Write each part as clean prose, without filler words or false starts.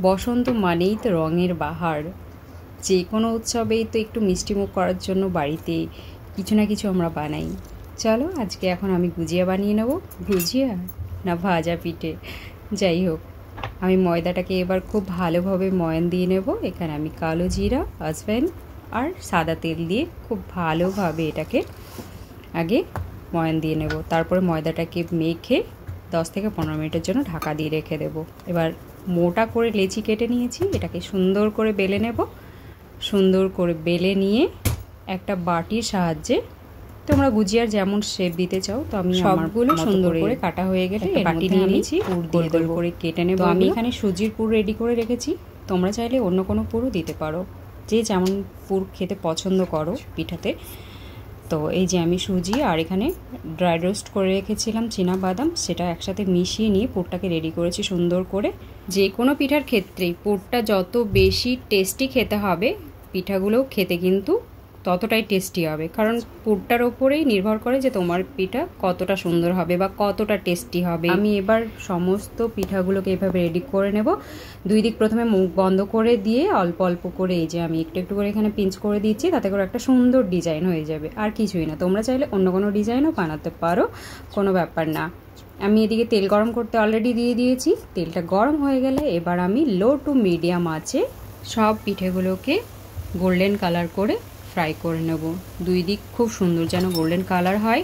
বসন্ত মানেই তো রঙের বাহার। যে কোনো উৎসবেই তো একটু মিষ্টিমুখ করার জন্য বাড়িতে কিছু না কিছু আমরা বানাই। চলো আজকে এখন আমি গুজিয়া বানিয়ে নেব। গুজিয়া না ভাজা পিঠে, যাই হোক, আমি ময়দাটাকে এবার খুব ভালোভাবে ময়ান দিয়ে নেব। এখানে আমি কালো জিরা, আজওয়াইন আর সাদা তেল দিয়ে খুব ভালোভাবে এটাকে আগে ময়ান দিয়ে নেব। তারপরে ময়দাটাকে মেখে 10 থেকে 15 মিনিটের জন্য ঢাকা দিয়ে রেখে দেব। এবার মোটা করে লেচি কেটে নিয়েছি, এটাকে সুন্দর করে বেলে নেব। সুন্দর করে বেলে নিয়ে একটা বাটির সাহায্যে, তোমরা গুজিয়ার যেমন শেপ দিতে চাও, তো আমি সবগুলো সুন্দর করে কাটা হয়ে গেলে বাটি নিয়ে নিয়েছি, পুর গোল করে কেটে নেব। আমি এখানে সুজির পুর রেডি করে রেখেছি, তোমরা চাইলে অন্য কোনো পুরও দিতে পারো, যে যেমন পুর খেতে পছন্দ করো পিঠাতে। তো এই যে আমি সুজি আর এখানে ড্রাই রোস্ট করে রেখেছিলাম চীনা বাদাম, সেটা একসাথে মিশিয়ে নিয়ে পুরটাকে রেডি করেছি সুন্দর করে। যে কোনো পিঠার ক্ষেত্রেই পুরটা যত বেশি টেস্টি খেতে হবে, পিঠাগুলোও খেতে কিন্তু ততটাই টেস্টি হবে, কারণ পুরটার ওপরেই নির্ভর করে যে তোমার পিঠা কতটা সুন্দর হবে বা কতটা টেস্টি হবে। আমি এবার সমস্ত পিঠাগুলোকে এভাবে রেডি করে নেব। দুই দিক প্রথমে মুখ বন্ধ করে দিয়ে অল্প অল্প করে এই যে আমি একটু একটু করে এখানে পিঞ্চ করে দিচ্ছি, তাতে করে একটা সুন্দর ডিজাইন হয়ে যাবে। আর কিছুই না, তোমরা চাইলে অন্য কোনো ডিজাইনও বানাতে পারো, কোনো ব্যাপার না। আমি এদিকে তেল গরম করতে অলরেডি দিয়ে দিয়েছি। তেলটা গরম হয়ে গেলে এবার আমি লো টু মিডিয়াম আঁচে সব পিঠেগুলোকে গোল্ডেন কালার করে ফ্রাই করে নেব। দুই দিক খুব সুন্দর যেন গোল্ডেন কালার হয়।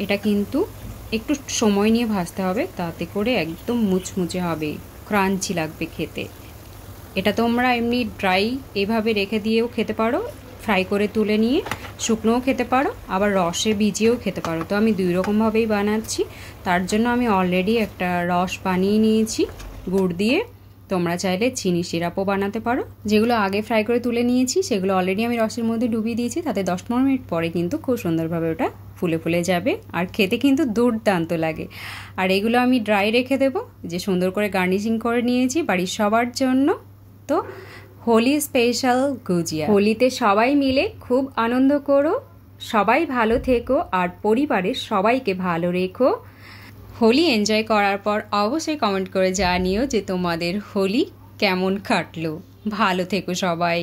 এটা কিন্তু একটু সময় নিয়ে ভাজতে হবে, তাতে করে একদম মুচমুচে হবে, ক্রাঞ্চি লাগবে খেতে। এটা তোমরা এমনি ড্রাই এভাবে রেখে দিয়েও খেতে পারো, ফ্রাই করে তুলে নিয়ে শুকনোও খেতে পারো, আবার রসে ভিজিয়েও খেতে পারো। তো আমি দুই রকমভাবেই বানাচ্ছি। তার জন্য আমি অলরেডি একটা রস বানিয়ে নিয়েছি গুড় দিয়ে। তোমরা চাইলে চিনি সিরাপও বানাতে পারো। যেগুলো আগে ফ্রাই করে তুলে নিয়েছি সেগুলো অলরেডি আমি রসের মধ্যে ডুবিয়ে দিয়েছি, তাতে 10-15 মিনিট পরে কিন্তু খুব সুন্দরভাবে ওটা ফুলে ফুলে যাবে, আর খেতে কিন্তু দুর্দান্ত লাগে। আর এগুলো আমি ড্রাই রেখে দেবো, যে সুন্দর করে গার্নিশিং করে নিয়েছি বাড়ির সবার জন্য। তো হোলি স্পেশাল গুজিয়া। হোলিতে সবাই মিলে খুব আনন্দ করো, সবাই ভালো থেকো আর পরিবারের সবাইকে ভালো রেখো। হোলি এনজয় করার পর অবশ্যই কমেন্ট করে জানিও যে তোমাদের হোলি কেমন কাটলো। ভালো থেকো সবাই।